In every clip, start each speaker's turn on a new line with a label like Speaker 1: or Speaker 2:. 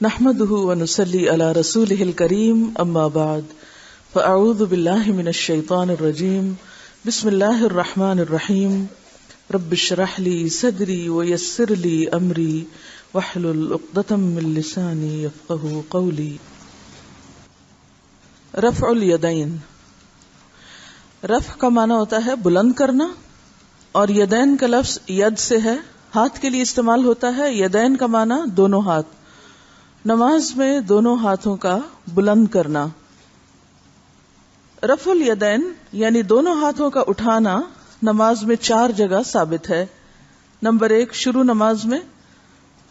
Speaker 1: نحمده ونصلي على رسوله الكريم اما بعد فاعوذ بالله من الشيطان الرجيم بسم الله الرحمن الرحيم رب اشرح لي صدري ويسر لي امري واحلل عقدة من لساني يفقهوا قولي. رفع الیدین، رفع کا معنی ہوتا ہے بلند کرنا، اور یدین کا لفظ ید سے ہے، ہاتھ کے لیے استعمال ہوتا ہے. یدین کا معنی دونوں ہاتھ، نماز میں دونوں ہاتھوں کا بلند کرنا. رفع الیدین یعنی دونوں ہاتھوں کا اٹھانا نماز میں 4 جگہ ثابت ہے. نمبر 1، شروع نماز میں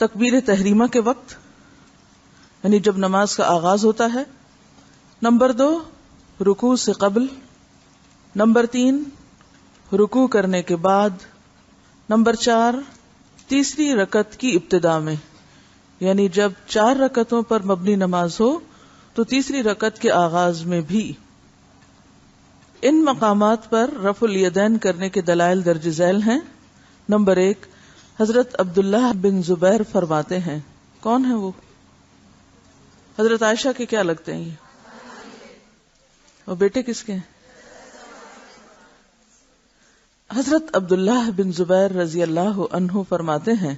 Speaker 1: تکبیر تحریمہ کے وقت، یعنی جب نماز کا آغاز ہوتا ہے. نمبر 2، رکوع سے قبل. نمبر 3، رکوع کرنے کے بعد. نمبر 4، تیسری رکعت کی ابتدا میں، یعنی جب 4 رکعتوں پر مبنی نماز ہو تو تیسری رکعت کے آغاز میں بھی. ان مقامات پر رفع الیدین کرنے کے دلائل درج ذیل ہیں. نمبر 1، حضرت عبداللہ بن زبیر فرماتے ہیں. کون ہیں وہ؟ حضرت عائشہ کے کیا لگتے ہیں یہ؟ اور بیٹے کس کے ہیں؟ حضرت عبداللہ بن زبیر رضی اللہ عنہ فرماتے ہیں،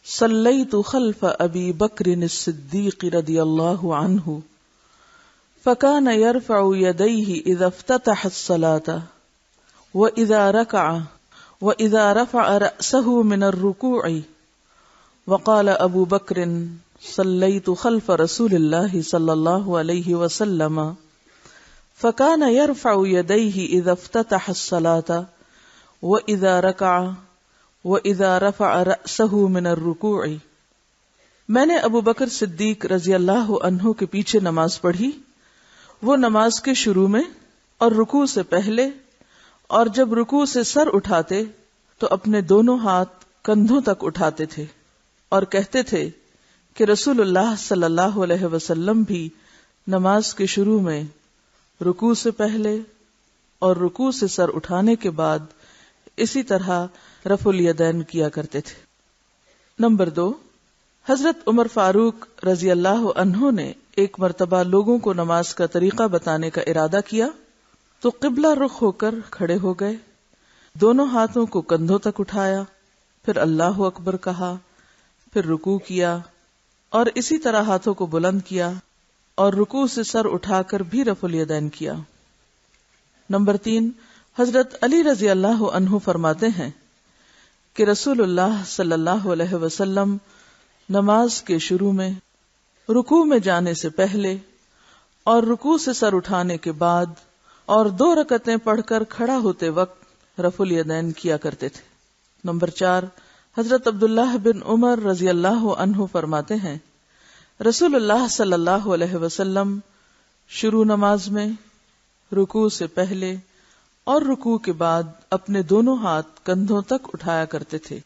Speaker 1: صلیت خلف ابی بکر الصدیق رضی اللہ عنہ فکان یرفع یدیہ اذا افتتح الصلاة واذا رکع واذا رفع رأسه من الرکوع وقال ابو بکر صلیت خلف رسول اللہ صلی اللہ علیہ وسلم فکان یرفع یدیہ اذا افتتح الصلاة واذا رکع وَإِذَا رَفَعَ رَأْسَهُ مِنَ الرُّكُوعِ. میں نے ابو بکر صدیق رضی اللہ عنہ کے پیچھے نماز پڑھی. وہ نماز کے شروع میں اور رکوع سے پہلے، اور جب رکوع سے سر اٹھاتے تو اپنے دونوں ہاتھ کندھوں تک اٹھاتے تھے اور کہتے تھے کہ رسول اللہ صلی اللہ علیہ وسلم بھی نماز کے شروع میں، رکوع سے پہلے اور رکوع سے سر اٹھانے کے بعد اسی طرح رفع الیدین کیا کرتے تھے. نمبر 2، حضرت عمر فاروق رضی اللہ عنہ نے ایک مرتبہ لوگوں کو نماز کا طریقہ بتانے کا ارادہ کیا تو قبلہ رخ ہو کر کھڑے ہو گئے، دونوں ہاتھوں کو کندھوں تک اٹھایا، پھر اللہ اکبر کہا، پھر رکوع کیا اور اسی طرح ہاتھوں کو بلند کیا اور رکوع سے سر اٹھا کر بھی رفع الیدین کیا. نمبر 3، حضرت علی رضی اللہ عنہ فرماتے ہیں کہ رسول اللہ صلی اللہ علیہ وسلم نماز کے شروع میں، رکوع میں جانے سے پہلے اور رکوع سے سر اٹھانے کے بعد اور 2 رکعتیں پڑھ کر کھڑا ہوتے وقت رفع الیدین کیا کرتے تھے. نمبر 4، حضرت عبداللہ بن عمر رضی اللہ عنہ فرماتے ہیں، رسول اللہ صلی اللہ علیہ وسلم شروع نماز میں، رکوع سے پہلے اور رکوع کے بعد اپنے دونوں ہاتھ کندھوں تک اٹھایا کرتے تھے.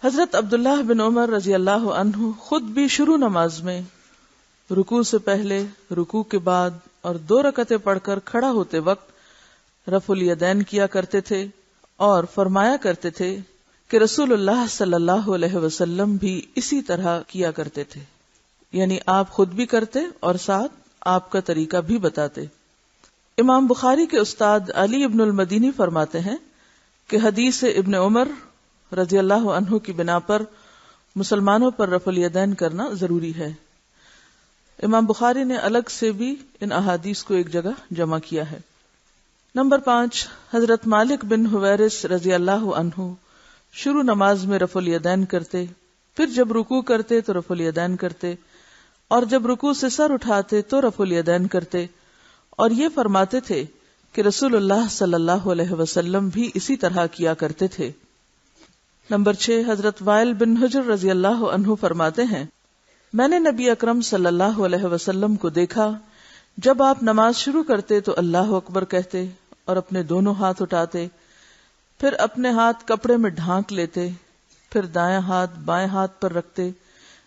Speaker 1: حضرت عبداللہ بن عمر رضی اللہ عنہ خود بھی شروع نماز میں، رکوع سے پہلے، رکوع کے بعد اور 2 رکعتیں پڑھ کر کھڑا ہوتے وقت رفع الیدین کیا کرتے تھے اور فرمایا کرتے تھے کہ رسول اللہ صلی اللہ علیہ وسلم بھی اسی طرح کیا کرتے تھے. یعنی آپ خود بھی کرتے اور ساتھ آپ کا طریقہ بھی بتاتے. امام بخاری کے استاد علی ابن المدینی فرماتے ہیں کہ حدیث ابن عمر رضی اللہ عنہ کی بنا پر مسلمانوں پر رفع الیدین کرنا ضروری ہے. امام بخاری نے الگ سے بھی ان احادیث کو ایک جگہ جمع کیا ہے. نمبر 5، حضرت مالک بن حویرث رضی اللہ عنہ شروع نماز میں رفع الیدین کرتے، پھر جب رکوع کرتے تو رفع الیدین کرتے، اور جب رکوع سے سر اٹھاتے تو رفع الیدین کرتے، اور یہ فرماتے تھے کہ رسول اللہ صلی اللہ علیہ وسلم بھی اسی طرح کیا کرتے تھے. نمبر 6، حضرت وائل بن حجر رضی اللہ عنہ فرماتے ہیں، میں نے نبی اکرم صلی اللہ علیہ وسلم کو دیکھا، جب آپ نماز شروع کرتے تو اللہ اکبر کہتے اور اپنے دونوں ہاتھ اٹھاتے، پھر اپنے ہاتھ کپڑے میں ڈھانک لیتے، پھر دایاں ہاتھ بائیں ہاتھ پر رکھتے،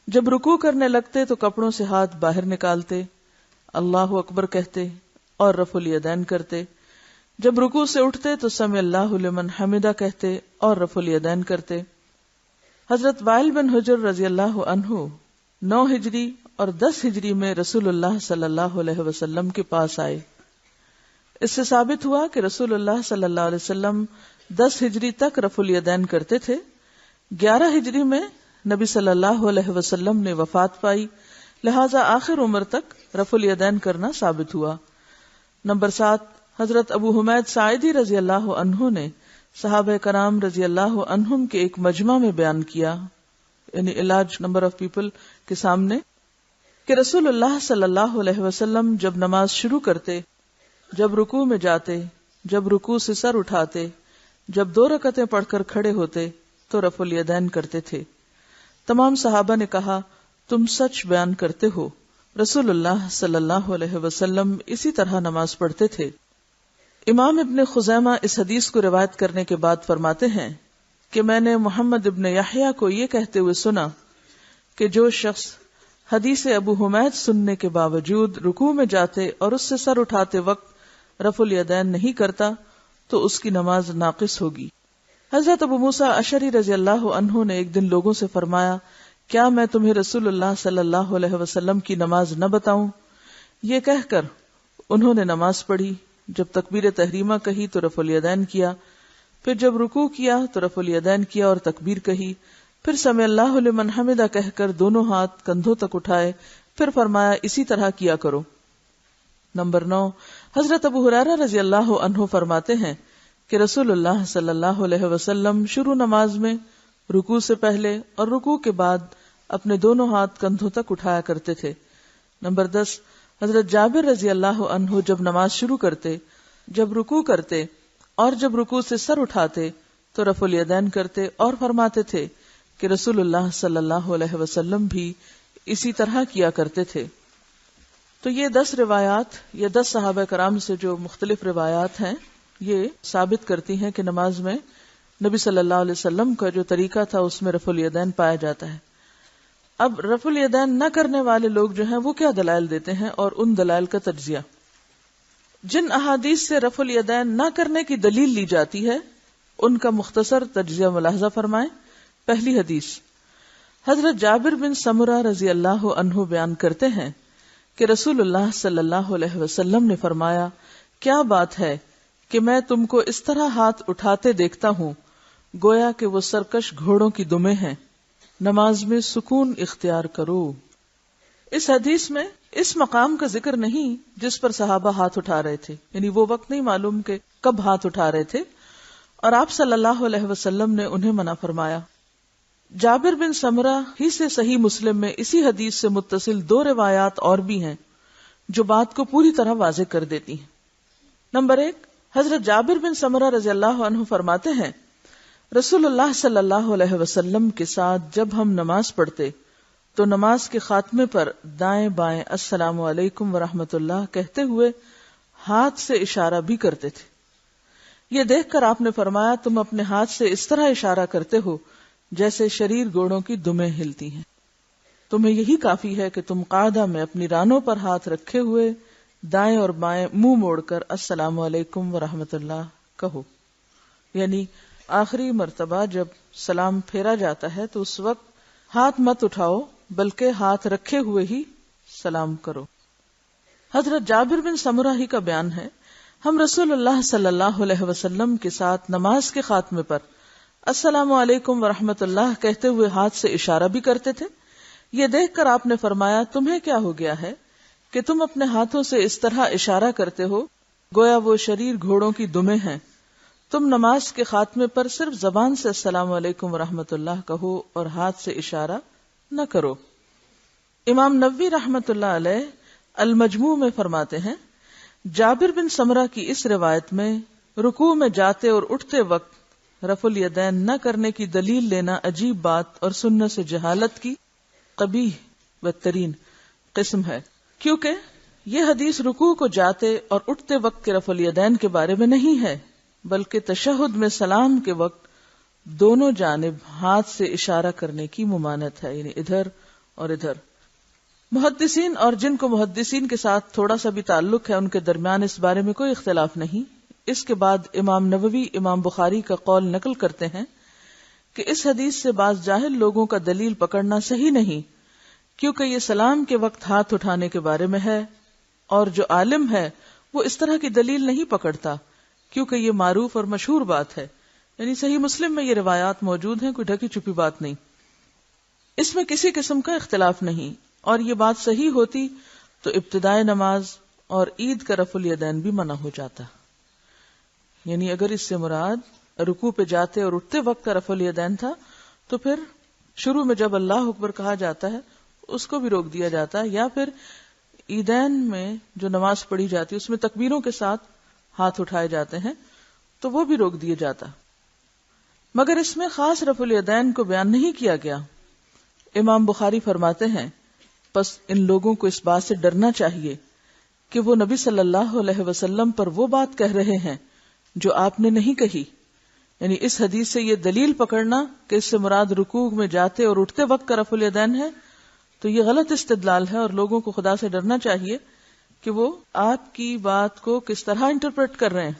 Speaker 1: جب رکوع کرنے لگتے تو کپڑوں سے ہاتھ باہر نکالتے، اللہ اکبر کہتے اور رفع الیدین کرتے، جب رکوع سے اٹھتے تو سمع اللہ لمن حمدہ کہتے اور رفع الیدین کرتے. حضرت وائل بن حجر رضی اللہ عنہ 9 ہجری اور 10 ہجری میں رسول اللہ صلی اللہ علیہ وسلم کے پاس آئے۔ اس سے ثابت ہوا کہ رسول اللہ صلی اللہ علیہ وسلم 10 ہجری تک رفع الیدین کرتے تھے۔ 11 ہجری میں نبی صلی اللہ علیہ وسلم نے وفات پائی، لہذا آخر عمر تک رفع الیدین کرنا ثابت ہوا۔ نمبر 7، حضرت ابو حمید ساعدی رضی اللہ عنہ نے صحابہ کرام رضی اللہ عنہم کے ایک مجمع میں بیان کیا، یعنی لارج نمبر آف پیپل کے سامنے، کہ رسول اللہ صلی اللہ علیہ وسلم جب نماز شروع کرتے، جب رکوع میں جاتے، جب رکوع سے سر اٹھاتے، جب 2 رکعتیں پڑھ کر کھڑے ہوتے تو رفع الیدین کرتے تھے۔ تمام صحابہ نے کہا، تم سچ بیان کرتے ہو، رسول اللہ صلی اللہ علیہ وسلم اسی طرح نماز پڑھتے تھے۔ امام ابن خزیمہ اس حدیث کو روایت کرنے کے بعد فرماتے ہیں کہ میں نے محمد ابن یحییٰ کو یہ کہتے ہوئے سنا کہ جو شخص حدیث ابو حمید سننے کے باوجود رکوع میں جاتے اور اس سے سر اٹھاتے وقت رفع الیدین نہیں کرتا تو اس کی نماز ناقص ہوگی۔ حضرت ابو موسیٰ اشعری رضی اللہ عنہ نے ایک دن لوگوں سے فرمایا، کیا میں تمہیں رسول اللہ صلی اللہ علیہ وسلم کی نماز نہ بتاؤں؟ یہ کہہ کر انہوں نے نماز پڑھی، جب تکبیر تحریمہ کہی تو رفع الیدین کیا، پھر جب رکوع کیا تو رفع الیدین کیا اور تکبیر کہی، پھر سمع اللہ لمن حمدہ کہہ کر دونوں ہاتھ کندھوں تک اٹھائے، پھر فرمایا اسی طرح کیا کرو۔ نمبر 9، حضرت ابو ہریرہ رضی اللہ عنہ فرماتے ہیں کہ رسول اللہ صلی اللہ علیہ وسلم شروع نماز میں رکوع سے پہلے اور رکوع کے بعد اپنے دونوں ہاتھ کندھوں تک اٹھایا کرتے تھے۔ نمبر 10، حضرت جابر رضی اللہ عنہ جب نماز شروع کرتے، جب رکوع کرتے اور جب رکوع سے سر اٹھاتے تو رفع الیدین کرتے اور فرماتے تھے کہ رسول اللہ صلی اللہ علیہ وسلم بھی اسی طرح کیا کرتے تھے۔ تو یہ 10 روایات یا 10 صحابہ کرام سے جو مختلف روایات ہیں یہ ثابت کرتی ہیں کہ نماز میں نبی صلی اللہ علیہ وسلم کا جو طریقہ تھا اس میں رفع الیدین پایا جاتا ہے۔ اب رفع الیدین نہ کرنے والے لوگ جو ہیں وہ کیا دلائل دیتے ہیں اور ان دلائل کا تجزیہ۔ جن احادیث سے رفع الیدین نہ کرنے کی دلیل لی جاتی ہے ان کا مختصر تجزیہ ملاحظہ فرمائیں۔ پہلی حدیث، حضرت جابر بن سمرہ رضی اللہ عنہ بیان کرتے ہیں کہ رسول اللہ صلی اللہ علیہ وسلم نے فرمایا، کیا بات ہے کہ میں تم کو اس طرح ہاتھ اٹھاتے دیکھتا ہوں گویا کہ وہ سرکش گھوڑوں کی دمیں ہیں، نماز میں سکون اختیار کرو۔ اس حدیث میں اس مقام کا ذکر نہیں جس پر صحابہ ہاتھ اٹھا رہے تھے، یعنی وہ وقت نہیں معلوم کہ کب ہاتھ اٹھا رہے تھے، اور آپ صلی اللہ علیہ وسلم نے انہیں منع فرمایا۔ جابر بن سمرہ ہی سے صحیح مسلم میں اسی حدیث سے متصل 2 روایات اور بھی ہیں جو بات کو پوری طرح واضح کر دیتی ہیں۔ نمبر 1، حضرت جابر بن سمرہ رضی اللہ عنہ فرماتے ہیں، رسول اللہ صلی اللہ علیہ وسلم کے ساتھ جب ہم نماز پڑھتے تو نماز کے خاتمے پر دائیں بائیں السلام علیکم ورحمۃ اللہ کہتے ہوئے ہاتھ سے اشارہ بھی کرتے تھے۔ یہ دیکھ کر آپ نے فرمایا، تم اپنے ہاتھ سے اس طرح اشارہ کرتے ہو جیسے شریر گھوڑوں کی دمیں ہلتی ہیں، تمہیں یہی کافی ہے کہ تم قاعدہ میں اپنی رانوں پر ہاتھ رکھے ہوئے دائیں اور بائیں منہ موڑ کر السلام علیکم ورحمۃ اللہ کہو۔ یعنی آخری مرتبہ جب سلام پھیرا جاتا ہے تو اس وقت ہاتھ مت اٹھاؤ بلکہ ہاتھ رکھے ہوئے ہی سلام کرو۔ حضرت جابر بن سمرہ ہی کا بیان ہے، ہم رسول اللہ صلی اللہ علیہ وسلم کے ساتھ نماز کے خاتمے پر السلام علیکم ورحمۃ اللہ کہتے ہوئے ہاتھ سے اشارہ بھی کرتے تھے۔ یہ دیکھ کر آپ نے فرمایا، تمہیں کیا ہو گیا ہے کہ تم اپنے ہاتھوں سے اس طرح اشارہ کرتے ہو گویا وہ شریر گھوڑوں کی دمیں ہیں، تم نماز کے خاتمے پر صرف زبان سے السلام علیکم ورحمۃ اللہ کہو اور ہاتھ سے اشارہ نہ کرو۔ امام نووی رحمۃ اللہ علیہ المجموع میں فرماتے ہیں، جابر بن سمرہ کی اس روایت میں رکوع میں جاتے اور اٹھتے وقت رفع الیدین نہ کرنے کی دلیل لینا عجیب بات اور سنت سے جہالت کی قبیح بدترین قسم ہے، کیونکہ یہ حدیث رکوع کو جاتے اور اٹھتے وقت کے رفع الیدین کے بارے میں نہیں ہے، بلکہ تشہد میں سلام کے وقت دونوں جانب ہاتھ سے اشارہ کرنے کی ممانعت ہے، یعنی ادھر اور ادھر۔ محدثین اور جن کو محدثین کے ساتھ تھوڑا سا بھی تعلق ہے ان کے درمیان اس بارے میں کوئی اختلاف نہیں۔ اس کے بعد امام نووی امام بخاری کا قول نقل کرتے ہیں کہ اس حدیث سے بعض جاہل لوگوں کا دلیل پکڑنا صحیح نہیں، کیونکہ یہ سلام کے وقت ہاتھ اٹھانے کے بارے میں ہے، اور جو عالم ہے وہ اس طرح کی دلیل نہیں پکڑتا کیونکہ یہ معروف اور مشہور بات ہے. یعنی صحیح مسلم میں یہ روایات موجود ہیں، کوئی ڈھکی چھپی بات نہیں. اس میں کسی قسم کا اختلاف نہیں، اور یہ بات صحیح ہوتی تو ابتدائے نماز اور عید کا رفع الیدین بھی منع ہو جاتا. یعنی اگر اس سے مراد رکوع پہ جاتے اور اٹھتے وقت کا رفع الیدین تھا تو پھر شروع میں جب اللہ اکبر کہا جاتا ہے اس کو بھی روک دیا جاتا ہے، یا پھر عیدین میں جو نماز پڑھی جاتی ہے اس میں تکبیروں کے ساتھ ہاتھ اٹھائے جاتے ہیں تو وہ بھی روک دیا جاتا. مگر اس میں خاص رفع الیدین کو بیان نہیں کیا گیا. امام بخاری فرماتے ہیں پس ان لوگوں کو اس بات سے ڈرنا چاہیے کہ وہ نبی صلی اللہ علیہ وسلم پر وہ بات کہہ رہے ہیں جو آپ نے نہیں کہی. یعنی اس حدیث سے یہ دلیل پکڑنا کہ اس سے مراد رکوع میں جاتے اور اٹھتے وقت کا رفع الیدین ہے تو یہ غلط استدلال ہے، اور لوگوں کو خدا سے ڈرنا چاہیے کہ وہ آپ کی بات کو کس طرح انٹرپریٹ کر رہے ہیں.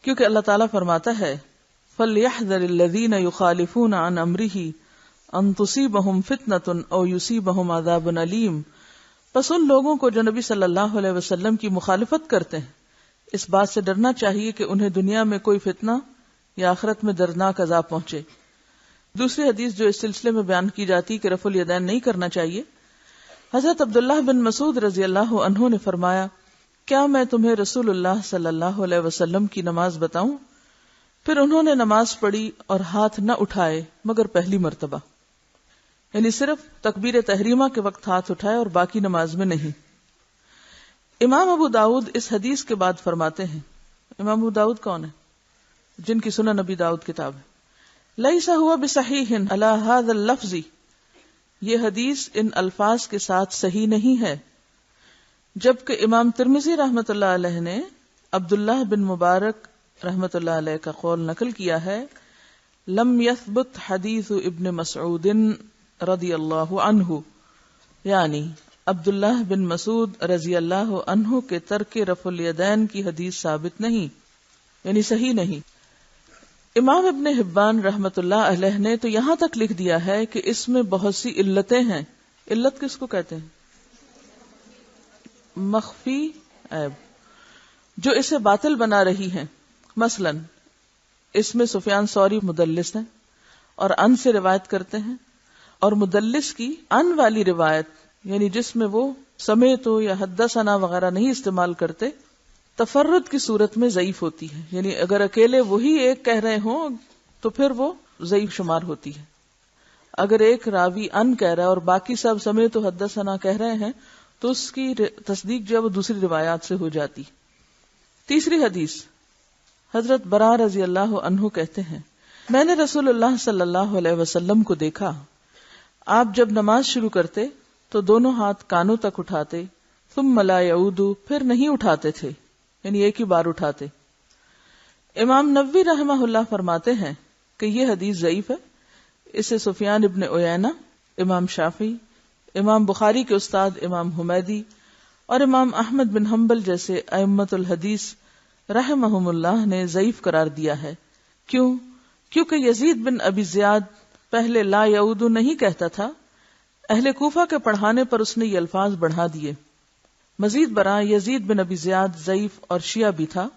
Speaker 1: کیونکہ اللہ تعالیٰ فرماتا ہے فَلْيَحْذَرِ الَّذِينَ يُخَالِفُونَ عَنْ أَمْرِهِ أَن تُصِيبَهُمْ فِتْنَةٌ أَوْ يُصِيبَهُمْ عَذَابٌ أَلِيمٌ. پس ان لوگوں کو جو نبی صلی اللہ علیہ وسلم کی مخالفت کرتے ہیں اس بات سے ڈرنا چاہیے کہ انہیں دنیا میں کوئی فتنہ یا آخرت میں دردناک عذاب پہنچے. دوسری حدیث جو اس سلسلے میں بیان کی جاتی کہ رفع الیدین نہیں کرنا چاہیے، حضرت عبداللہ بن مسعود رضی اللہ عنہ نے فرمایا کیا میں تمہیں رسول اللہ صلی اللہ علیہ وسلم کی نماز بتاؤں؟ پھر انہوں نے نماز پڑھی اور ہاتھ نہ اٹھائے مگر پہلی مرتبہ. یعنی صرف تکبیر تحریمہ کے وقت ہاتھ اٹھائے اور باقی نماز میں نہیں. امام ابو داؤد اس حدیث کے بعد فرماتے ہیں، امام ابو داؤد کون ہے؟ جن کی سنن نبی داؤد کتاب ہے. لیس ہوا بصحیح علی ھذا اللفظ، یہ حدیث ان الفاظ کے ساتھ صحیح نہیں ہے. جبکہ امام ترمذی رحمۃ اللہ علیہ نے عبداللہ بن مبارک رحمۃ اللہ علیہ کا قول نقل کیا ہے لم یثبت حدیث ابن مسعود رضی اللہ عنہ، یعنی عبداللہ بن مسعود رضی اللہ عنہ کے ترک رفع الیدین کی حدیث ثابت نہیں، یعنی صحیح نہیں. امام ابن حبان رحمۃ اللہ علیہ نے تو یہاں تک لکھ دیا ہے کہ اس میں بہت سی علتیں ہیں. علت کس کو کہتے ہیں؟ مخفی عیب جو اسے باطل بنا رہی ہیں. مثلا اس میں سفیان ثوری مدلس ہیں اور ان سے روایت کرتے ہیں، اور مدلس کی ان والی روایت یعنی جس میں وہ سمیتو یا حدثنا وغیرہ نہیں استعمال کرتے تفرد کی صورت میں ضعیف ہوتی ہے. یعنی اگر اکیلے وہی ایک کہہ رہے ہوں تو پھر وہ ضعیف شمار ہوتی ہے. اگر ایک راوی ان کہہ رہا ہے اور باقی سب سمیتو حدثنا کہہ رہے ہیں تو اس کی تصدیق جو ہے وہ دوسری روایات سے ہو جاتی. تیسری حدیث حضرت برا رضی اللہ عنہ کہتے ہیں میں نے رسول اللہ صلی اللہ علیہ وسلم کو دیکھا، آپ جب نماز شروع کرتے تو دونوں ہاتھ کانوں تک اٹھاتے، ثم لا یعود، پھر نہیں اٹھاتے تھے، یعنی ایک ہی بار اٹھاتے. امام نووی رحمہ اللہ فرماتے ہیں کہ یہ حدیث ضعیف ہے. اسے سفیان ابن عیینہ، امام شافعی، امام بخاری کے استاد امام حمیدی اور امام احمد بن حنبل جیسے ائمۃ الحدیث رحمہم اللہ نے ضعیف قرار دیا ہے. کیوں؟ کیونکہ یزید بن ابی زیاد پہلے لا یعود نہیں کہتا تھا، اہل کوفہ کے پڑھانے پر اس نے یہ الفاظ بڑھا دیے. مزید برآں یزید بن ابی زیاد ضعیف اور شیعہ بھی تھا،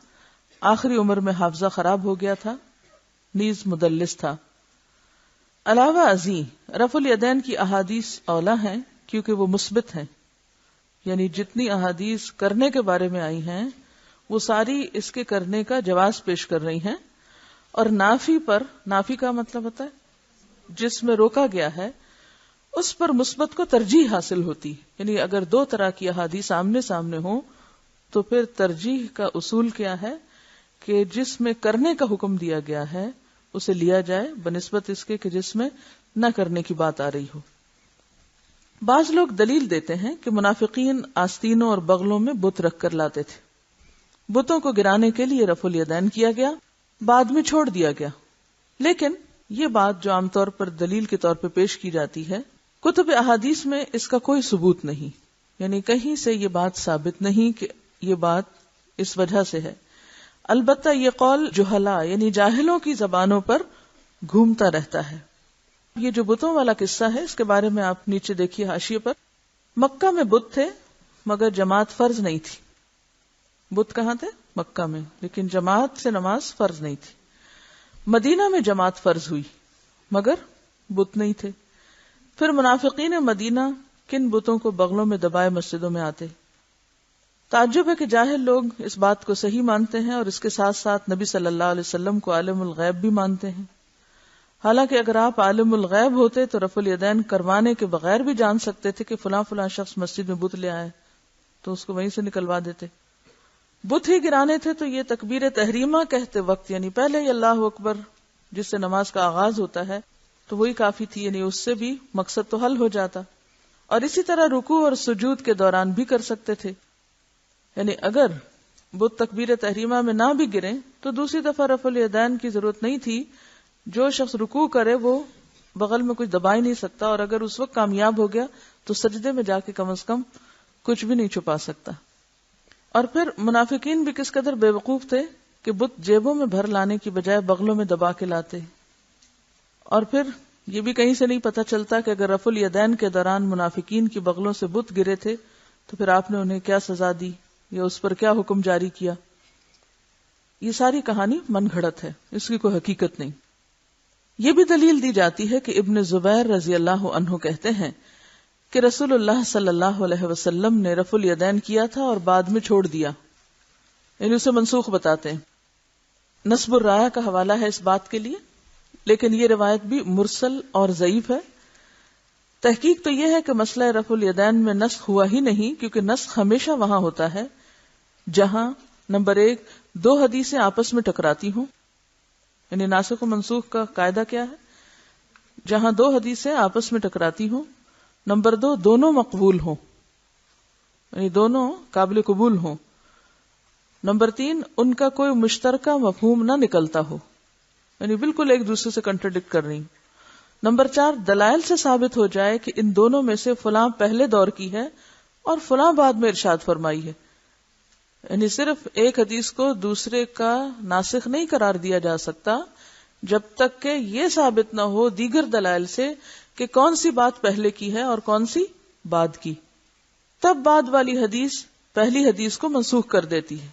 Speaker 1: آخری عمر میں حافظہ خراب ہو گیا تھا، نیز مدلس تھا. علاوہ ازیں رفع الیدین کی احادیث اولا ہیں کیونکہ وہ مثبت ہیں، یعنی جتنی احادیث کرنے کے بارے میں آئی ہیں وہ ساری اس کے کرنے کا جواز پیش کر رہی ہیں، اور نافی پر، نافی کا مطلب ہوتا ہے جس میں روکا گیا ہے، اس پر مثبت کو ترجیح حاصل ہوتی. یعنی اگر دو طرح کی احادیث آمنے سامنے ہوں تو پھر ترجیح کا اصول کیا ہے کہ جس میں کرنے کا حکم دیا گیا ہے اسے لیا جائے بنسبت اس کے کہ جس میں نہ کرنے کی بات آ رہی ہو. بعض لوگ دلیل دیتے ہیں کہ منافقین آستینوں اور بغلوں میں بت رکھ کر لاتے تھے، بتوں کو گرانے کے لیے رفع الیدین کیا گیا، بعد میں چھوڑ دیا گیا. لیکن یہ بات جو عام طور پر دلیل کے طور پہ پیش کی جاتی ہے، کتب احادیث میں اس کا کوئی ثبوت نہیں، یعنی کہیں سے یہ بات ثابت نہیں کہ یہ بات اس وجہ سے ہے. البتہ یہ قول جہلا یعنی جاہلوں کی زبانوں پر گھومتا رہتا ہے. یہ جو بتوں والا قصہ ہے اس کے بارے میں آپ نیچے دیکھیے حاشیے پر مکہ میں بت تھے مگر جماعت فرض نہیں تھی. بت کہاں تھے؟ مکہ میں، لیکن جماعت سے نماز فرض نہیں تھی. مدینہ میں جماعت فرض ہوئی مگر بت نہیں تھے. پھر منافقین مدینہ کن بتوں کو بغلوں میں دبائے مسجدوں میں آتے. تعجب ہے کہ جاہل لوگ اس بات کو صحیح مانتے ہیں اور اس کے ساتھ ساتھ نبی صلی اللہ علیہ وسلم کو عالم الغیب بھی مانتے ہیں. حالانکہ اگر آپ عالم الغیب ہوتے تو رفع الیدین کروانے کے بغیر بھی جان سکتے تھے کہ فلاں فلاں شخص مسجد میں بت لے آئے، تو اس کو وہیں سے نکلوا دیتے. بت ہی گرانے تھے تو یہ تکبیر تحریمہ کہتے وقت، یعنی پہلے ہی اللہ اکبر جس سے نماز کا آغاز ہوتا ہے، تو وہی کافی تھی، یعنی اس سے بھی مقصد تو حل ہو جاتا. اور اسی طرح رکوع اور سجود کے دوران بھی کر سکتے تھے. یعنی اگر بت تکبیر تحریمہ میں نہ بھی گریں تو دوسری دفعہ رفع الیدین کی ضرورت نہیں تھی. جو شخص رکوع کرے وہ بغل میں کچھ دبا ہی نہیں سکتا، اور اگر اس وقت کامیاب ہو گیا تو سجدے میں جا کے کم از کم کچھ بھی نہیں چھپا سکتا. اور پھر منافقین بھی کس قدر بے وقوف تھے کہ بت جیبوں میں بھر لانے کی بجائے بغلوں میں دبا کے لاتے. اور پھر یہ بھی کہیں سے نہیں پتا چلتا کہ اگر رفع الیدین کے دوران منافقین کی بغلوں سے بت گرے تھے تو پھر آپ نے انہیں کیا سزا دی یا اس پر کیا حکم جاری کیا. یہ ساری کہانی من گھڑت ہے، اس کی کوئی حقیقت نہیں. یہ بھی دلیل دی جاتی ہے کہ ابن زبیر رضی اللہ عنہ کہتے ہیں کہ رسول اللہ صلی اللہ علیہ وسلم نے رفع الیدین کیا تھا اور بعد میں چھوڑ دیا، یعنی اسے منسوخ بتاتے ہیں. نصب الرایہ کا حوالہ ہے اس بات کے لیے، لیکن یہ روایت بھی مرسل اور ضعیف ہے. تحقیق تو یہ ہے کہ مسئلہ رفع الیدین میں نسخ ہوا ہی نہیں، کیونکہ نسخ ہمیشہ وہاں ہوتا ہے جہاں نمبر 1 دو حدیثیں آپس میں ٹکراتی ہوں. یعنی ناسخ و منسوخ کا قاعدہ کیا ہے؟ جہاں دو حدیثیں آپس میں ٹکراتی ہوں. نمبر 2 دونوں مقبول ہوں، یعنی دونوں قابل قبول ہوں. نمبر 3 ان کا کوئی مشترکہ مفہوم نہ نکلتا ہو، یعنی بالکل ایک دوسرے سے کنٹرڈکٹ کر رہی. نمبر 4 دلائل سے ثابت ہو جائے کہ ان دونوں میں سے فلاں پہلے دور کی ہے اور فلاں بعد میں ارشاد فرمائی ہے. یعنی صرف ایک حدیث کو دوسرے کا ناسخ نہیں قرار دیا جا سکتا جب تک کہ یہ ثابت نہ ہو دیگر دلائل سے کہ کون سی بات پہلے کی ہے اور کون سی بعد کی. تب بعد والی حدیث پہلی حدیث کو منسوخ کر دیتی ہے.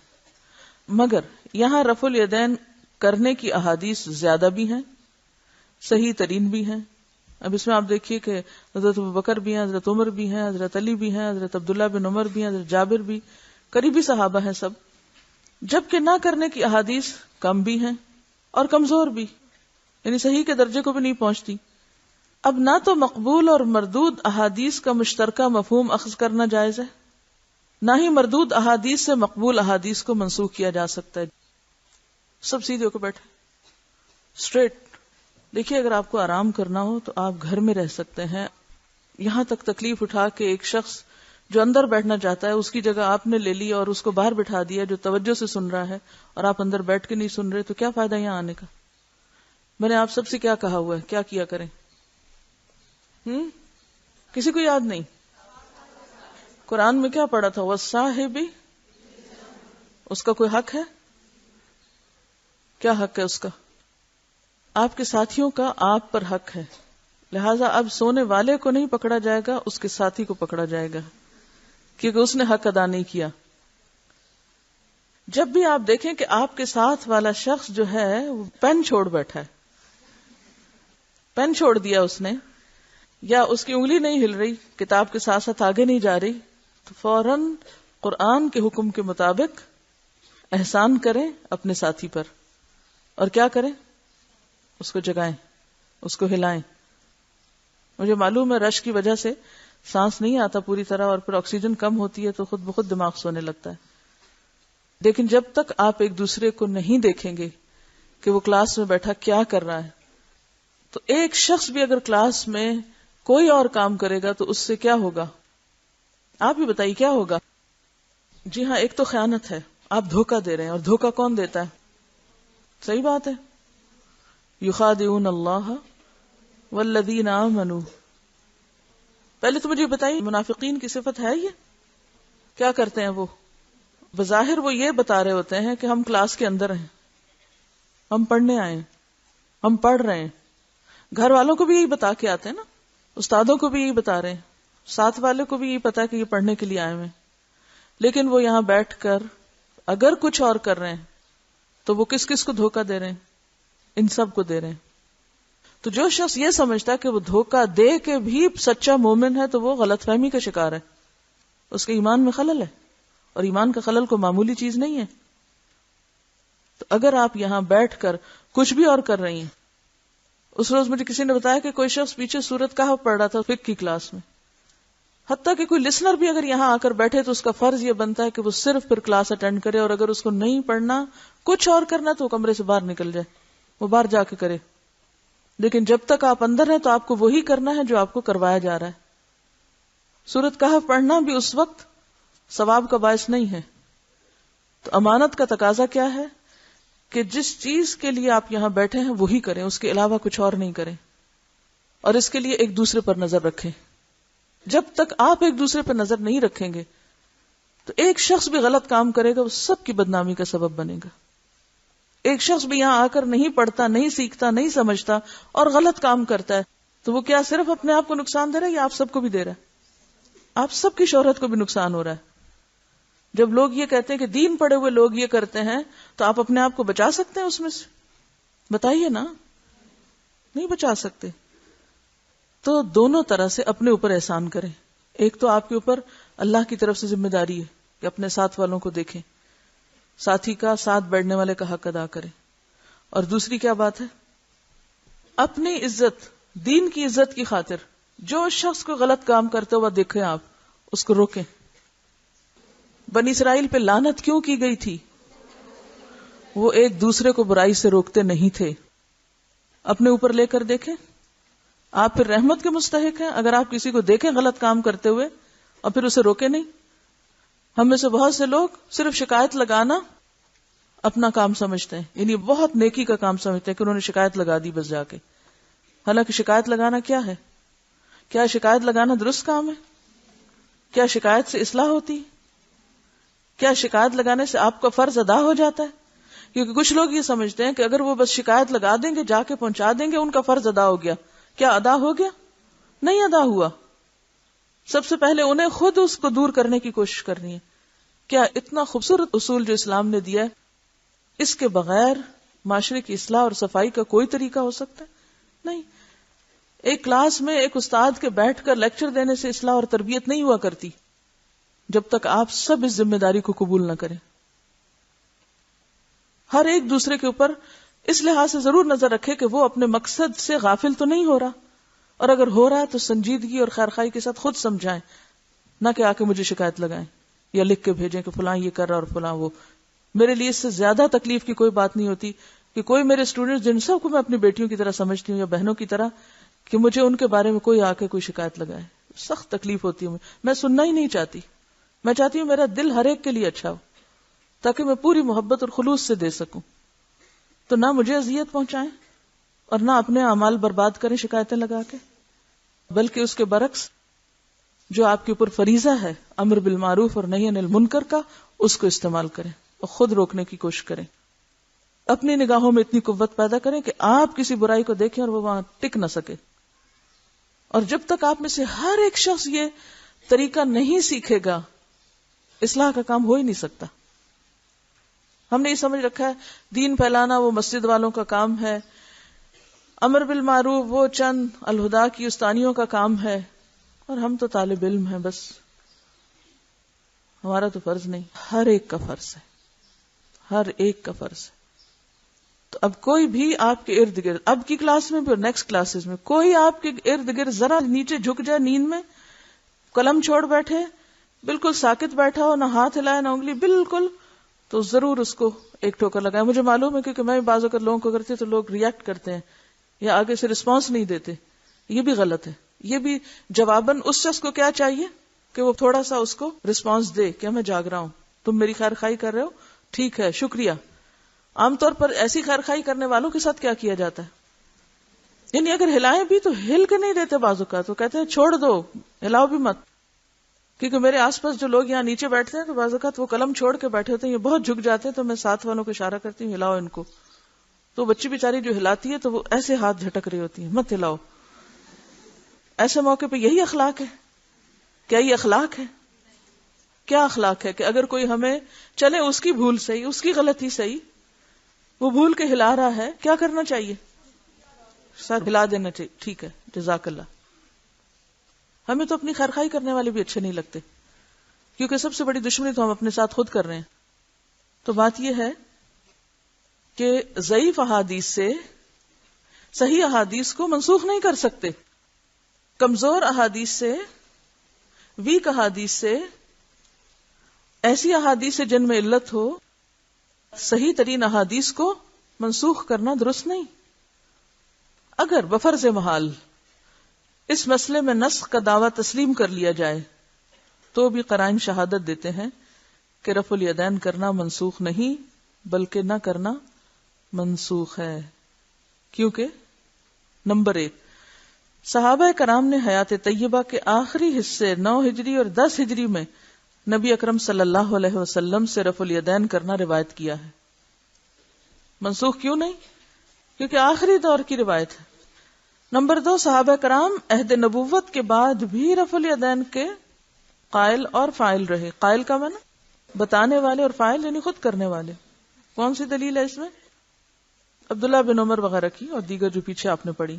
Speaker 1: مگر یہاں رفع الیدین کرنے کی احادیث زیادہ بھی ہیں، صحیح ترین بھی ہیں. اب اس میں آپ دیکھیے کہ حضرت ابوبکر بھی ہیں، حضرت عمر بھی ہیں، حضرت علی بھی ہیں، حضرت عبداللہ بن عمر بھی ہیں، حضرت جابر بھی، قریبی صحابہ ہیں سب. جبکہ نہ کرنے کی احادیث کم بھی ہیں اور کمزور بھی، یعنی صحیح کے درجے کو بھی نہیں پہنچتی. اب نہ تو مقبول اور مردود احادیث کا مشترکہ مفہوم اخذ کرنا جائز ہے، نہ ہی مردود احادیث سے مقبول احادیث کو منسوخ کیا جا سکتا ہے. سب سیدھے ہو کے بیٹھے اسٹریٹ. دیکھیے اگر آپ کو آرام کرنا ہو تو آپ گھر میں رہ سکتے ہیں. یہاں تک تکلیف اٹھا کے ایک شخص جو اندر بیٹھنا چاہتا ہے اس کی جگہ آپ نے لے لی اور اس کو باہر بٹھا دیا جو توجہ سے سن رہا ہے، اور آپ اندر بیٹھ کے نہیں سن رہے، تو کیا فائدہ یہاں آنے کا؟ میں نے آپ سب سے کیا کہا ہوا ہے، کیا کیا کریں؟ کسی کو یاد نہیں؟ قرآن میں کیا پڑھا تھا؟ وَالصَّاحِبِ، اس کا کوئی حق ہے؟ کیا حق ہے اس کا؟ آپ کے ساتھیوں کا آپ پر حق ہے. لہذا اب سونے والے کو نہیں پکڑا جائے گا، اس کے ساتھی کو پکڑا جائے گا، کیونکہ اس نے حق ادا نہیں کیا. جب بھی آپ دیکھیں کہ آپ کے ساتھ والا شخص جو ہے وہ پین چھوڑ بیٹھا ہے، پین چھوڑ دیا اس نے، یا اس کی انگلی نہیں ہل رہی، کتاب کے ساتھ ساتھ آگے نہیں جا رہی، تو فوراً قرآن کے حکم کے مطابق احسان کریں اپنے ساتھی پر. اور کیا کریں؟ اس کو جگائیں، اس کو ہلائیں. مجھے معلوم ہے رش کی وجہ سے سانس نہیں آتا پوری طرح اور پھر آکسیجن کم ہوتی ہے تو خود بخود دماغ سونے لگتا ہے. لیکن جب تک آپ ایک دوسرے کو نہیں دیکھیں گے کہ وہ کلاس میں بیٹھا کیا کر رہا ہے، تو ایک شخص بھی اگر کلاس میں کوئی اور کام کرے گا تو اس سے کیا ہوگا؟ آپ ہی بتائیے کیا ہوگا؟ جی ہاں، ایک تو خیانت ہے، آپ دھوکہ دے رہے ہیں. اور دھوکہ کون دیتا ہے؟ صحیح بات ہے، یخادعون اللہ والذین آمنوا. پہلے تو مجھے بتائیے منافقین کی صفت ہے یہ؟ کیا کرتے ہیں وہ؟ بظاہر وہ یہ بتا رہے ہوتے ہیں کہ ہم کلاس کے اندر ہیں، ہم پڑھنے آئے ہیں، ہم پڑھ رہے ہیں. گھر والوں کو بھی یہی بتا کے آتے ہیں نا، استادوں کو بھی یہی بتا رہے ہیں، ساتھ والے کو بھی یہ پتا ہے کہ یہ پڑھنے کے لیے آئے ہوئے، لیکن وہ یہاں بیٹھ کر اگر کچھ اور کر رہے ہیں تو وہ کس کس کو دھوکہ دے رہے ہیں؟ ان سب کو دے رہے ہیں. تو جو شخص یہ سمجھتا ہے کہ وہ دھوکہ دے کے بھی سچا مومن ہے تو وہ غلط فہمی کا شکار ہے، اس کے ایمان میں خلل ہے، اور ایمان کا خلل کو معمولی چیز نہیں ہے. تو اگر آپ یہاں بیٹھ کر کچھ بھی اور کر رہی ہیں، اس روز مجھے کسی نے بتایا کہ کوئی شخص پیچھے سورۃ کہف پڑھ رہا تھا فقہ کی کلاس میں، حتیٰ کہ کوئی لسنر بھی اگر یہاں آ کر بیٹھے تو اس کا فرض یہ بنتا ہے کہ وہ صرف پھر کلاس اٹینڈ کرے، اور اگر اس کو نہیں پڑھنا کچھ اور کرنا تو وہ کمرے سے باہر نکل جائے، وہ باہر جا کے کرے. لیکن جب تک آپ اندر ہیں تو آپ کو وہی کرنا ہے جو آپ کو کروایا جا رہا ہے. سورۃ کہف پڑھنا بھی اس وقت ثواب کا باعث نہیں ہے. تو امانت کا تقاضا کیا ہے کہ جس چیز کے لیے آپ یہاں بیٹھے ہیں وہی کریں، اس کے علاوہ کچھ اور نہیں کریں، اور اس کے لیے ایک دوسرے پر نظر رکھیں. جب تک آپ ایک دوسرے پر نظر نہیں رکھیں گے تو ایک شخص بھی غلط کام کرے گا، وہ سب کی بدنامی کا سبب بنے گا. ایک شخص بھی یہاں آ کر نہیں پڑھتا، نہیں سیکھتا، نہیں سمجھتا اور غلط کام کرتا ہے تو وہ کیا صرف اپنے آپ کو نقصان دے رہا ہے یا آپ سب کو بھی دے رہا ہے؟ آپ سب کی شہرت کو بھی نقصان ہو رہا ہے. جب لوگ یہ کہتے ہیں کہ دین پڑھے ہوئے لوگ یہ کرتے ہیں تو آپ اپنے آپ کو بچا سکتے ہیں اس میں سے؟ بتائیے نا، نہیں بچا سکتے. تو دونوں طرح سے اپنے اوپر احسان کریں. ایک تو آپ کے اوپر اللہ کی طرف سے ذمہ داری ہے کہ اپنے ساتھ والوں کو دیکھیں، ساتھی کا ساتھ بیٹھنے والے کا حق ادا کریں. اور دوسری کیا بات ہے؟ اپنی عزت، دین کی عزت کی خاطر جو شخص کو غلط کام کرتے ہوا دیکھیں آپ اس کو روکیں. بنی اسرائیل پہ لعنت کیوں کی گئی تھی؟ وہ ایک دوسرے کو برائی سے روکتے نہیں تھے. اپنے اوپر لے کر دیکھیں، آپ پھر رحمت کے مستحق ہیں اگر آپ کسی کو دیکھیں غلط کام کرتے ہوئے اور پھر اسے روکیں نہیں. ہم میں سے بہت سے لوگ صرف شکایت لگانا اپنا کام سمجھتے ہیں، یعنی بہت نیکی کا کام سمجھتے ہیں کہ انہوں نے شکایت لگا دی بس جا کے. حالانکہ شکایت لگانا کیا ہے؟ کیا شکایت لگانا درست کام ہے؟ کیا شکایت سے اصلاح ہوتی؟ کیا شکایت لگانے سے آپ کا فرض ادا ہو جاتا ہے؟ کیونکہ کچھ لوگ یہ سمجھتے ہیں کہ اگر وہ بس شکایت لگا دیں گے، جا کے پہنچا دیں گے، ان کا فرض ادا ہو گیا. کیا ادا ہو گیا؟ نہیں ادا ہوا. سب سے پہلے انہیں خود اس کو دور کرنے کی کوشش کرنی ہے. کیا اتنا خوبصورت اصول جو اسلام نے دیا ہے، اس کے بغیر معاشرے کی اصلاح اور صفائی کا کوئی طریقہ ہو سکتا ہے؟ نہیں. ایک کلاس میں ایک استاد کے بیٹھ کر لیکچر دینے سے اصلاح اور تربیت نہیں ہوا کرتی جب تک آپ سب اس ذمہ داری کو قبول نہ کریں. ہر ایک دوسرے کے اوپر اس لحاظ سے ضرور نظر رکھے کہ وہ اپنے مقصد سے غافل تو نہیں ہو رہا، اور اگر ہو رہا ہے تو سنجیدگی اور خیرخواہی کے ساتھ خود سمجھائیں، نہ کہ آ کے مجھے شکایت لگائیں یا لکھ کے بھیجیں کہ فلاں یہ کر رہا اور فلاں وہ. میرے لیے اس سے زیادہ تکلیف کی کوئی بات نہیں ہوتی کہ کوئی میرے اسٹوڈنٹس جن سب کو میں اپنی بیٹیوں کی طرح سمجھتی ہوں یا بہنوں کی طرح، کہ مجھے ان کے بارے میں کوئی آ کے کوئی شکایت لگائے. سخت تکلیف ہوتی ہے. میں سننا ہی نہیں چاہتی. میں چاہتی ہوں میرا دل ہر ایک کے لیے اچھا ہو تاکہ میں پوری محبت اور خلوص سے دے سکوں. تو نہ مجھے اذیت پہنچائیں اور نہ اپنے اعمال برباد کریں شکایتیں لگا کے، بلکہ اس کے برعکس جو آپ کے اوپر فریضہ ہے امر بالمعروف اور نہی عن المنکر کا، اس کو استعمال کریں اور خود روکنے کی کوشش کریں. اپنی نگاہوں میں اتنی قوت پیدا کریں کہ آپ کسی برائی کو دیکھیں اور وہ وہاں ٹک نہ سکے. اور جب تک آپ میں سے ہر ایک شخص یہ طریقہ نہیں سیکھے گا، اصلاح کا کام ہو ہی نہیں سکتا. ہم نے یہ سمجھ رکھا ہے دین پھیلانا وہ مسجد والوں کا کام ہے، امر بالمعروف وہ چند الہدا کی استانیوں کا کام ہے، اور ہم تو طالب علم ہیں، بس ہمارا تو فرض نہیں. ہر ایک کا فرض ہے، ہر ایک کا فرض ہے. تو اب کوئی بھی آپ کے ارد گرد، اب کی کلاس میں بھی اور نیکسٹ کلاسز میں، کوئی آپ کے ارد گرد ذرا نیچے جھک جائے نیند میں، قلم چھوڑ بیٹھے، بالکل ساکت بیٹھا ہو، نہ ہاتھ ہلائے نہ انگلی، بالکل، تو ضرور اس کو ایک ٹھوکر لگائے. مجھے معلوم ہے کیونکہ میں بعض اوقات لوگوں کو کرتی تو لوگ ریئیکٹ کرتے ہیں یا آگے سے رسپانس نہیں دیتے. یہ بھی غلط ہے. یہ بھی جواباً اس شخص کو کیا چاہیے کہ وہ تھوڑا سا اس کو رسپانس دے کہ میں جاگ رہا ہوں، تم میری خیر خواہی کر رہے ہو، ٹھیک ہے، شکریہ. عام طور پر ایسی خیر خواہی کرنے والوں کے ساتھ کیا کیا جاتا ہے، یعنی اگر ہلائیں بھی تو ہل کے نہیں دیتے بعض اوقات، تو کہتے ہیں چھوڑ دو، ہلاؤ بھی مت. کیونکہ میرے آس پاس جو لوگ یہاں نیچے بیٹھتے ہیں تو بعض اوقات وہ قلم چھوڑ کے بیٹھے ہوتے ہیں، یہ بہت جھک جاتے ہیں، تو میں ساتھ والوں کو اشارہ کرتی ہوں ہلاؤ ان کو. تو بچی بیچاری جو ہلاتی ہے تو وہ ایسے ہاتھ جھٹک رہی ہوتی ہے، مت ہلاؤ. ایسے موقع پہ یہی اخلاق ہے کیا یہ اخلاق ہے؟ کیا اخلاق ہے کہ اگر کوئی ہمیں چلے اس کی بھول صحیح، اس کی غلطی صحیح، وہ بھول کے ہلا رہا ہے، کیا کرنا چاہیے؟ ساتھ ہلا دینا چاہیے، ٹھیک ہے جزاک اللہ. ہمیں تو اپنی خیرخواہی کرنے والے بھی اچھے نہیں لگتے، کیونکہ سب سے بڑی دشمنی تو ہم اپنے ساتھ خود کر رہے ہیں. تو بات یہ ہے کہ ضعیف احادیث سے صحیح احادیث کو منسوخ نہیں کر سکتے، کمزور احادیث سے، ویک احادیث سے، ایسی احادیث سے جن میں علت ہو، صحیح ترین احادیث کو منسوخ کرنا درست نہیں. اگر بفرض محال اس مسئلے میں نسخ کا دعویٰ تسلیم کر لیا جائے تو بھی قرائن شہادت دیتے ہیں کہ رفع الیدین کرنا منسوخ نہیں بلکہ نہ کرنا منسوخ ہے. کیونکہ نمبر 1، صحابہ کرام نے حیات طیبہ کے آخری حصے 9 ہجری اور 10 ہجری میں نبی اکرم صلی اللہ علیہ وسلم سے رفع الیدین کرنا روایت کیا ہے. منسوخ کیوں نہیں؟ کیونکہ آخری دور کی روایت ہے. نمبر 2، صحابہ کرام عہد نبوت کے بعد بھی رفع الیدین کے قائل اور فاعل رہے. قائل کا معنی بتانے والے، اور فاعل یعنی خود کرنے والے. کون سی دلیل ہے اس میں؟ عبداللہ بن عمر وغیرہ کی اور دیگر جو پیچھے آپ نے پڑھی.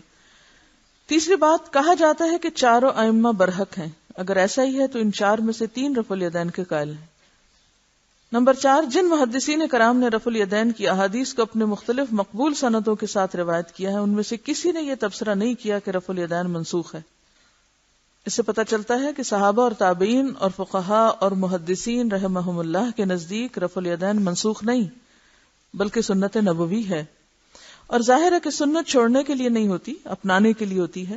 Speaker 1: تیسری بات، کہا جاتا ہے کہ چاروں ائمہ برحق ہیں. اگر ایسا ہی ہے تو ان 4 میں سے 3 رفع الیدین کے قائل ہیں. نمبر 4، جن محدثین کرام نے رفع الیدین کی احادیث کو اپنے مختلف مقبول سندوں کے ساتھ روایت کیا ہے، ان میں سے کسی نے یہ تبصرہ نہیں کیا کہ رفع الیدین منسوخ ہے. اس سے پتہ چلتا ہے کہ صحابہ اور تابعین اور فقہاء اور محدثین رحمہم اللہ کے نزدیک رفع الیدین منسوخ نہیں بلکہ سنت نبوی ہے. اور ظاہر ہے کہ سنت چھوڑنے کے لیے نہیں ہوتی، اپنانے کے لیے ہوتی ہے.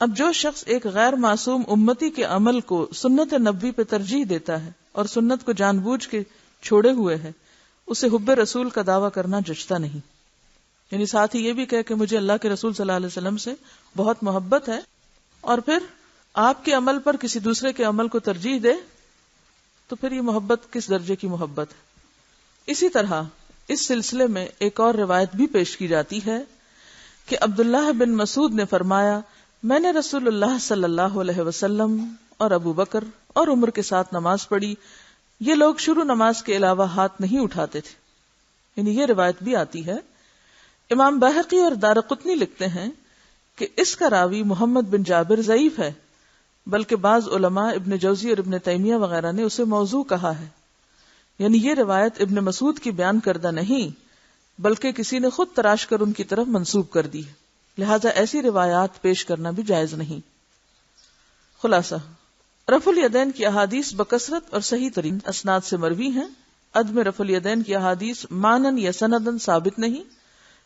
Speaker 1: اب جو شخص ایک غیر معصوم امتی کے عمل کو سنت نبوی پہ ترجیح دیتا ہے اور سنت کو جان بوجھ کے چھوڑے ہوئے ہے، اسے حب رسول کا دعویٰ کرنا جچتا نہیں. یعنی ساتھ ہی یہ بھی کہے کہ مجھے اللہ کے رسول صلی اللہ علیہ وسلم سے بہت محبت ہے، اور پھر آپ کے عمل پر کسی دوسرے کے عمل کو ترجیح دے، تو پھر یہ محبت کس درجے کی محبت ہے؟ اسی طرح اس سلسلے میں ایک اور روایت بھی پیش کی جاتی ہے کہ عبداللہ بن مسعود نے فرمایا، میں نے رسول اللہ صلی اللہ علیہ وسلم اور ابو بکر اور عمر کے ساتھ نماز پڑھی، یہ لوگ شروع نماز کے علاوہ ہاتھ نہیں اٹھاتے تھے. یعنی یہ روایت بھی آتی ہے. امام بہقی اور دارقطنی لکھتے ہیں کہ اس کا راوی محمد بن جابر ضعیف ہے، بلکہ بعض علماء ابن جوزی اور ابن تیمیہ وغیرہ نے اسے موضوع کہا ہے. یعنی یہ روایت ابن مسعود کی بیان کردہ نہیں بلکہ کسی نے خود تراش کر ان کی طرف منسوب کر دی ہے، لہذا ایسی روایات پیش کرنا بھی جائز نہیں. خلاصہ، رفع الیدین کی احادیث بکثرت اور صحیح ترین اسناد سے مروی ہیں. عدم رفع الیدین کی احادیث مانن یا سندن ثابت نہیں.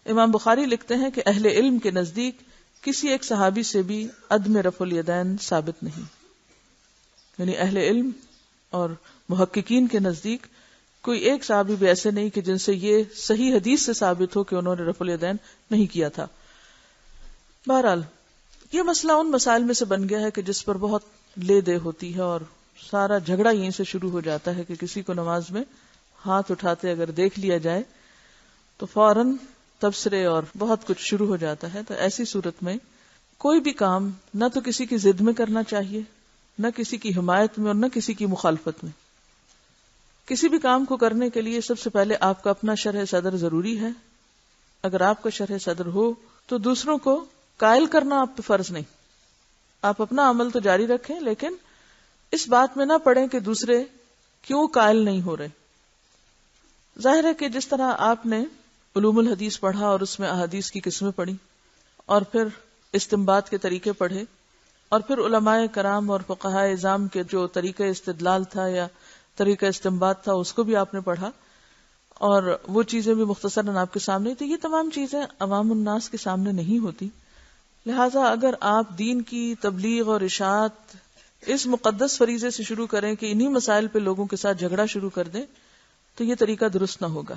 Speaker 1: امام بخاری لکھتے ہیں کہ اہل علم کے نزدیک کسی ایک صحابی سے بھی عدم رفع الیدین ثابت نہیں. یعنی اہل علم اور محققین کے نزدیک کوئی ایک صحابی بھی ایسے نہیں کہ جن سے یہ صحیح حدیث سے ثابت ہو کہ انہوں نے رفع الیدین نہیں کیا تھا. بہرحال یہ مسئلہ ان مسائل میں سے بن گیا ہے کہ جس پر بہت لے دے ہوتی ہے، اور سارا جھگڑا یہیں سے شروع ہو جاتا ہے کہ کسی کو نماز میں ہاتھ اٹھاتے اگر دیکھ لیا جائے تو فوراً تبصرے اور بہت کچھ شروع ہو جاتا ہے. تو ایسی صورت میں کوئی بھی کام نہ تو کسی کی ضد میں کرنا چاہیے، نہ کسی کی حمایت میں اور نہ کسی کی مخالفت میں. کسی بھی کام کو کرنے کے لیے سب سے پہلے آپ کا اپنا شرح صدر ضروری ہے. اگر آپ کا شرح صدر ہو تو دوسروں کو قائل کرنا آپ پہ فرض نہیں. آپ اپنا عمل تو جاری رکھیں، لیکن اس بات میں نہ پڑیں کہ دوسرے کیوں قائل نہیں ہو رہے. ظاہر ہے کہ جس طرح آپ نے علوم الحدیث پڑھا اور اس میں احادیث کی قسمیں پڑھی، اور پھر استنباط کے طریقے پڑھے، اور پھر علماء کرام اور فقہاء اعظام کے جو طریقہ استدلال تھا یا طریقہ استنباط تھا اس کو بھی آپ نے پڑھا، اور وہ چیزیں بھی مختصراً آپ کے سامنے تھی. یہ تمام چیزیں عوام الناس کے سامنے نہیں ہوتی. لہٰذا اگر آپ دین کی تبلیغ اور اشاعت اس مقدس فریضے سے شروع کریں کہ انہی مسائل پہ لوگوں کے ساتھ جھگڑا شروع کر دیں تو یہ طریقہ درست نہ ہوگا.